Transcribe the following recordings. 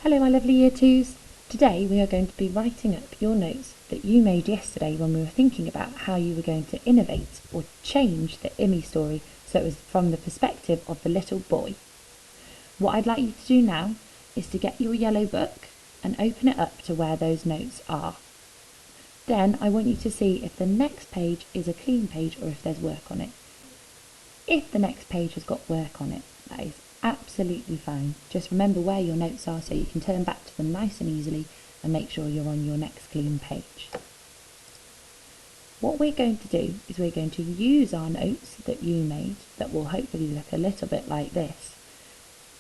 Hello my lovely Year 2s. Today we are going to be writing up your notes that you made yesterday when we were thinking about how you were going to innovate or change the Immy story so it was from the perspective of the little boy. What I'd like you to do now is to get your yellow book and open it up to where those notes are. Then I want you to see if the next page is a clean page or if there's work on it. If the next page has got work on it, that is absolutely fine. Just remember where your notes are so you can turn back to them nice and easily and make sure you're on your next clean page. What we're going to do is we're going to use our notes that you made that will hopefully look a little bit like this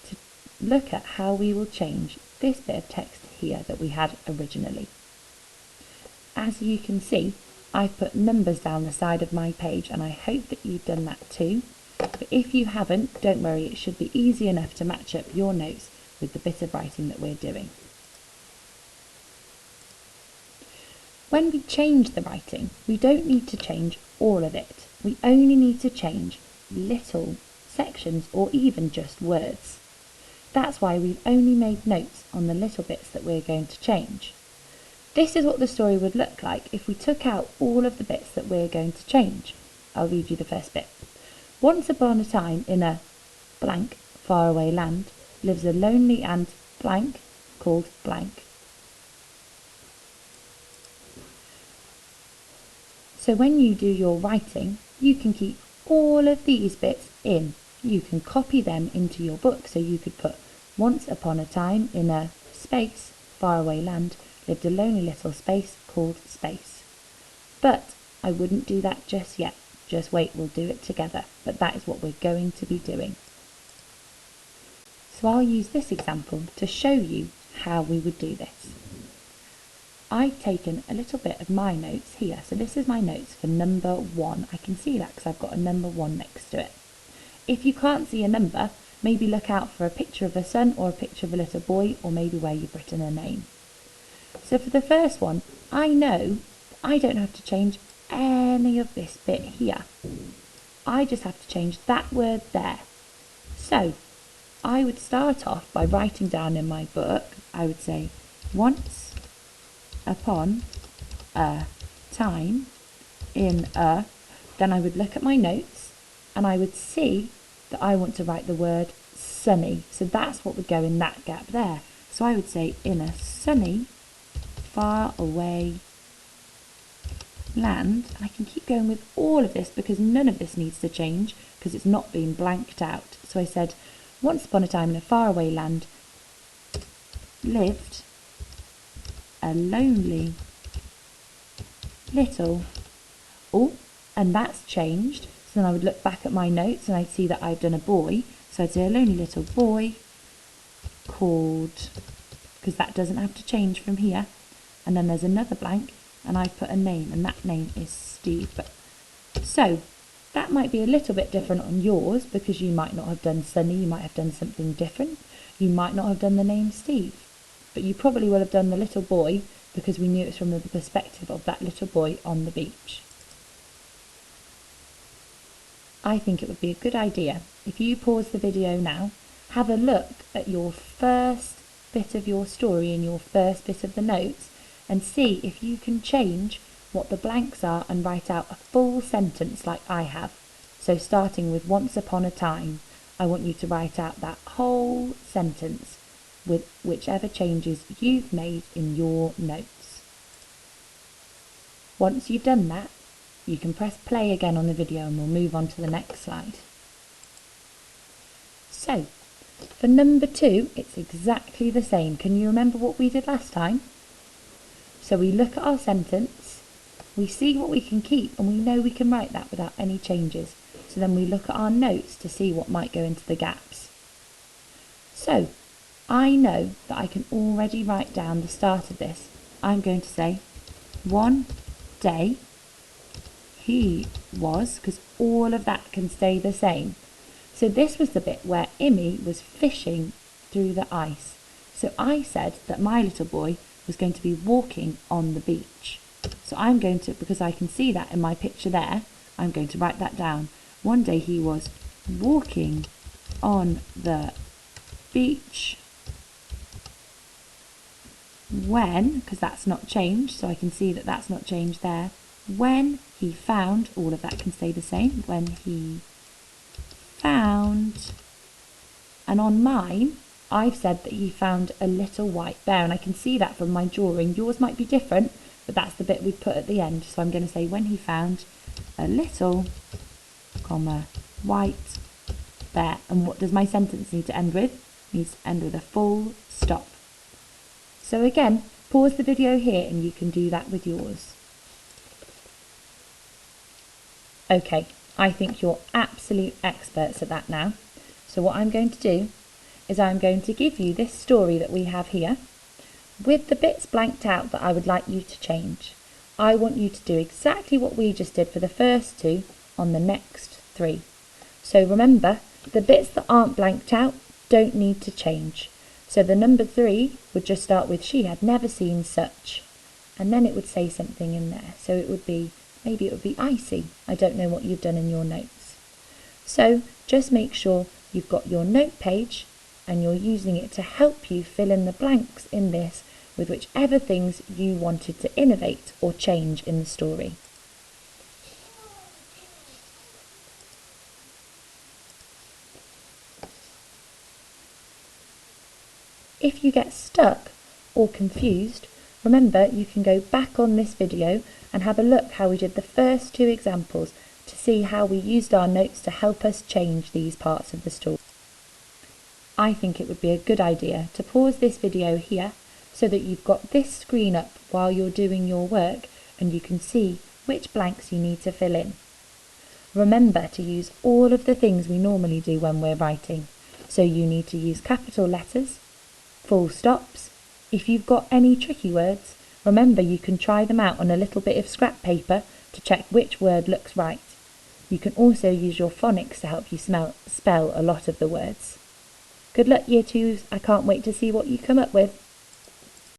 to look at how we will change this bit of text here that we had originally. As you can see, I've put numbers down the side of my page and I hope that you've done that too. But if you haven't, don't worry, it should be easy enough to match up your notes with the bit of writing that we're doing. When we change the writing, we don't need to change all of it. We only need to change little sections or even just words. That's why we've only made notes on the little bits that we're going to change. This is what the story would look like if we took out all of the bits that we're going to change. I'll read you the first bit. Once upon a time in a blank faraway land lives a lonely and blank called blank. So when you do your writing, you can keep all of these bits in. You can copy them into your book. So you could put once upon a time in a space faraway land lived a lonely little space called space. But I wouldn't do that just yet. Just wait, we'll do it together. But that is what we're going to be doing. So I'll use this example to show you how we would do this. I've taken a little bit of my notes here. So this is my notes for number 1. I can see that because I've got a number 1 next to it. If you can't see a number, maybe look out for a picture of a sun or a picture of a little boy or maybe where you've written a name. So for the first one, I know I don't have to change any of this bit here. I just have to change that word there. So I would start off by writing down in my book, I would say, once upon a time in a, then I would look at my notes and I would see that I want to write the word sunny. So that's what would go in that gap there. So I would say in a sunny, far away land. I can keep going with all of this because none of this needs to change because it's not being blanked out. So I said, once upon a time in a faraway land lived a lonely little, and that's changed. So then I would look back at my notes and I'd see that I've done a boy. So I'd say a lonely little boy called, because that doesn't have to change from here. And then there's another blank and I've put a name and that name is Steve. So that might be a little bit different on yours because you might not have done Sunny, you might have done something different. You might not have done the name Steve, but you probably will have done the little boy because we knew it's from the perspective of that little boy on the beach. I think it would be a good idea if you pause the video now, have a look at your first bit of your story and your first bit of the notes and see if you can change what the blanks are and write out a full sentence like I have. So starting with once upon a time, I want you to write out that whole sentence with whichever changes you've made in your notes. Once you've done that, you can press play again on the video and we'll move on to the next slide. So, for number 2, it's exactly the same. Can you remember what we did last time? So we look at our sentence, we see what we can keep and we know we can write that without any changes. So then we look at our notes to see what might go into the gaps. So I know that I can already write down the start of this. I'm going to say, one day he was, because all of that can stay the same. So this was the bit where Immy was fishing through the ice. So I said that my little boy was going to be walking on the beach. So I'm going to, because I can see that in my picture there, I'm going to write that down. One day he was walking on the beach when, because that's not changed, so I can see that that's not changed there. When he found, all of that can stay the same, when he found, and on mine, I've said that he found a little white bear, and I can see that from my drawing. Yours might be different, but that's the bit we put at the end. So I'm going to say when he found a little, comma, white bear. And what does my sentence need to end with? It needs to end with a full stop. So again, pause the video here and you can do that with yours. Okay, I think you're absolute experts at that now. So what I'm going to do is I'm going to give you this story that we have here with the bits blanked out that I would like you to change. I want you to do exactly what we just did for the first two on the next three. So remember, the bits that aren't blanked out don't need to change. So the number 3 would just start with she had never seen such, and then it would say something in there. So it would be, maybe it would be icy. I don't know what you've done in your notes. So just make sure you've got your note page and you're using it to help you fill in the blanks in this with whichever things you wanted to innovate or change in the story. If you get stuck or confused, remember you can go back on this video and have a look how we did the first two examples to see how we used our notes to help us change these parts of the story. I think it would be a good idea to pause this video here so that you've got this screen up while you're doing your work and you can see which blanks you need to fill in. Remember to use all of the things we normally do when we're writing. So you need to use capital letters, full stops. If you've got any tricky words, remember you can try them out on a little bit of scrap paper to check which word looks right. You can also use your phonics to help you spell a lot of the words. Good luck, Year 2s. I can't wait to see what you come up with.